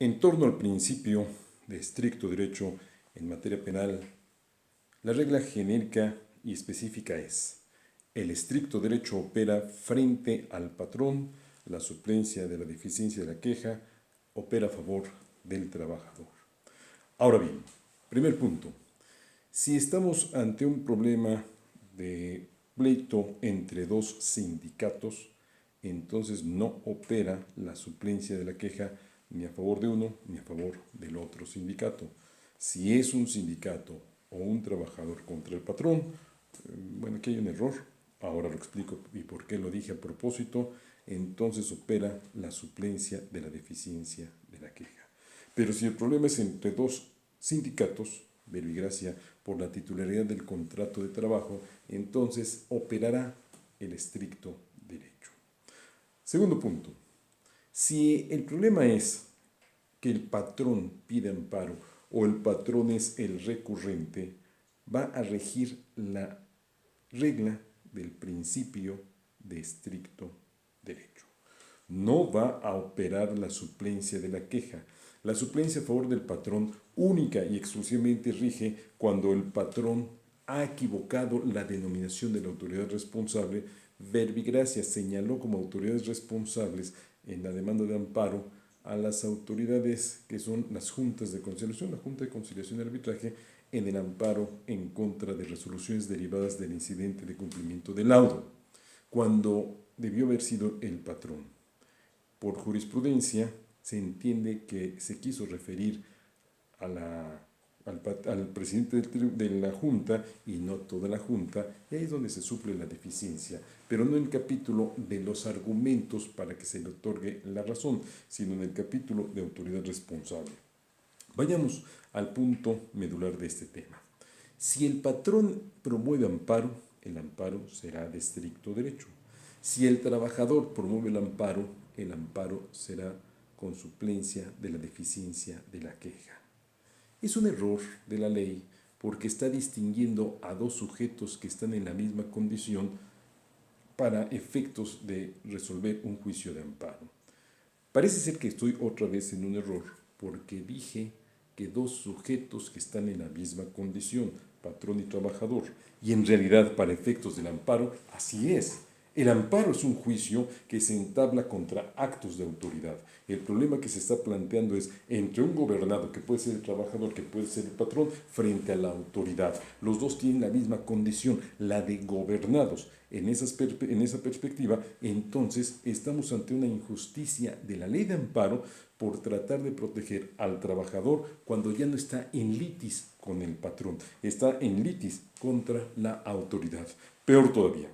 En torno al principio de estricto derecho en materia penal, la regla genérica y específica es: el estricto derecho opera frente al patrón, la suplencia de la deficiencia de la queja opera a favor del trabajador. Ahora bien, primer punto: si estamos ante un problema de pleito entre dos sindicatos, entonces no opera la suplencia de la queja ni a favor de uno ni a favor del otro sindicato. Si es un sindicato o un trabajador contra el patrón, bueno, aquí hay un error, ahora lo explico y por qué lo dije a propósito, entonces opera la suplencia de la deficiencia de la queja. Pero si el problema es entre dos sindicatos, verbigracia por la titularidad del contrato de trabajo, entonces operará el estricto derecho. Segundo punto: si el problema es que el patrón pide amparo o el patrón es el recurrente, va a regir la regla del principio de estricto derecho. No va a operar la suplencia de la queja. La suplencia a favor del patrón única y exclusivamente rige cuando el patrón ha equivocado la denominación de la autoridad responsable. Verbigracia señaló como autoridades responsables en la demanda de amparo a las autoridades que son las juntas de conciliación, la Junta de Conciliación y Arbitraje, en el amparo en contra de resoluciones derivadas del incidente de cumplimiento del laudo, cuando debió haber sido el patrón. Por jurisprudencia se entiende que se quiso referir al presidente de la Junta y no toda la Junta, y ahí es donde se suple la deficiencia, pero no en el capítulo de los argumentos para que se le otorgue la razón, sino en el capítulo de autoridad responsable. Vayamos al punto medular de este tema. Si el patrón promueve amparo, el amparo será de estricto derecho. Si el trabajador promueve el amparo será con suplencia de la deficiencia de la queja. Es un error de la ley porque está distinguiendo a dos sujetos que están en la misma condición para efectos de resolver un juicio de amparo. Parece ser que estoy otra vez en un error porque dije que dos sujetos que están en la misma condición, patrón y trabajador, y en realidad para efectos del amparo, así es. El amparo es un juicio que se entabla contra actos de autoridad. El problema que se está planteando es entre un gobernado, que puede ser el trabajador, que puede ser el patrón, frente a la autoridad. Los dos tienen la misma condición, la de gobernados. En esa perspectiva, entonces, estamos ante una injusticia de la ley de amparo por tratar de proteger al trabajador cuando ya no está en litis con el patrón, está en litis contra la autoridad. Peor todavía,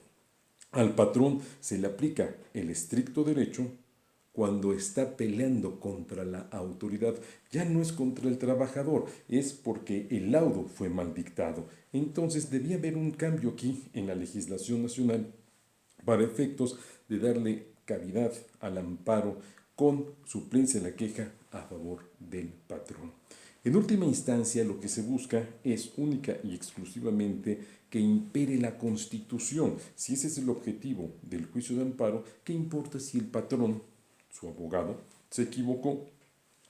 al patrón se le aplica el estricto derecho cuando está peleando contra la autoridad. Ya no es contra el trabajador, es porque el laudo fue mal dictado. Entonces debía haber un cambio aquí en la legislación nacional para efectos de darle cavidad al amparo con suplencia de la queja a favor del patrón. En última instancia, lo que se busca es única y exclusivamente que impere la Constitución. Si ese es el objetivo del juicio de amparo, ¿qué importa si el patrón, su abogado, se equivocó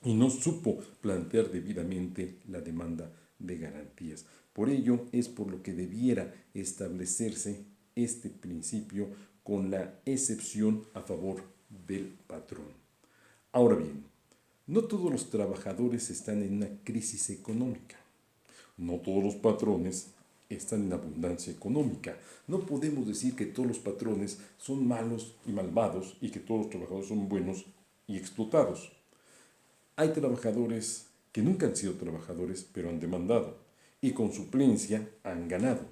y no supo plantear debidamente la demanda de garantías? Por ello es por lo que debiera establecerse este principio con la excepción a favor del patrón. Ahora bien, no todos los trabajadores están en una crisis económica. No todos los patrones están en abundancia económica. No podemos decir que todos los patrones son malos y malvados y que todos los trabajadores son buenos y explotados. Hay trabajadores que nunca han sido trabajadores, pero han demandado y con suplencia han ganado.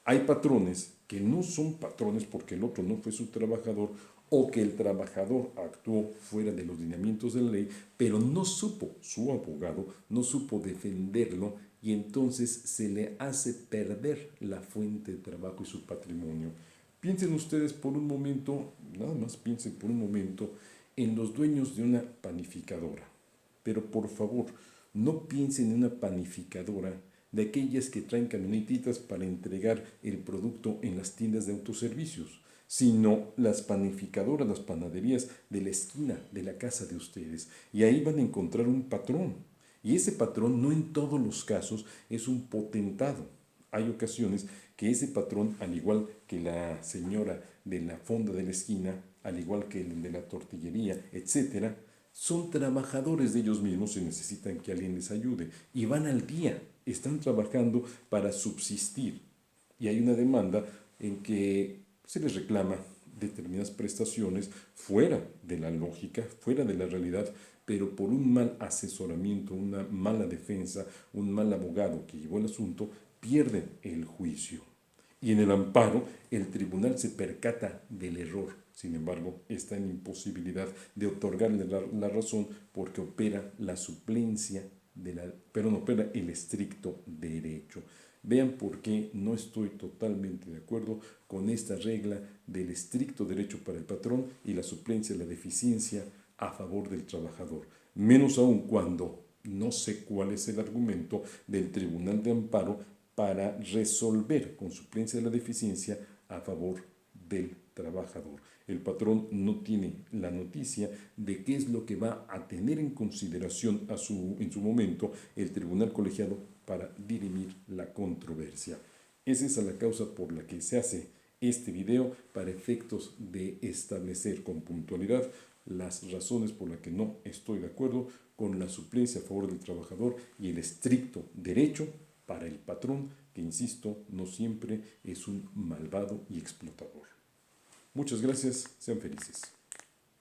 Hay patrones que no son patrones porque el otro no fue su trabajador o que el trabajador actuó fuera de los lineamientos de la ley, pero no supo, su abogado no supo defenderlo y entonces se le hace perder la fuente de trabajo y su patrimonio. Piensen ustedes por un momento, nada más piensen por un momento en los dueños de una panificadora. Pero por favor, no piensen en una panificadora de aquellas que traen camionetitas para entregar el producto en las tiendas de autoservicios. sino las panificadoras, las panaderías de la esquina de la casa de ustedes. Y ahí van a encontrar un patrón. Y ese patrón no en todos los casos es un potentado. Hay ocasiones que ese patrón, al igual que la señora de la fonda de la esquina, al igual que el de la tortillería, etcétera, son trabajadores de ellos mismos y necesitan que alguien les ayude. Y van al día, están trabajando para subsistir. Y hay una demanda en que se les reclama determinadas prestaciones fuera de la lógica, fuera de la realidad, pero por un mal asesoramiento, una mala defensa, un mal abogado que llevó el asunto, pierden el juicio. Y en el amparo, el tribunal se percata del error. Sin embargo, está en imposibilidad de otorgarle la razón porque opera la suplencia, pero no opera el estricto derecho. Vean por qué no estoy totalmente de acuerdo con esta regla del estricto derecho para el patrón y la suplencia de la deficiencia a favor del trabajador. Menos aún cuando no sé cuál es el argumento del Tribunal de Amparo para resolver con suplencia de la deficiencia a favor del trabajador. El patrón no tiene la noticia de qué es lo que va a tener en consideración en su momento el tribunal colegiado para dirimir la controversia. Esa es la causa por la que se hace este video para efectos de establecer con puntualidad las razones por las que no estoy de acuerdo con la suplencia a favor del trabajador y el estricto derecho para el patrón, que insisto, no siempre es un malvado y explotador. Muchas gracias, sean felices.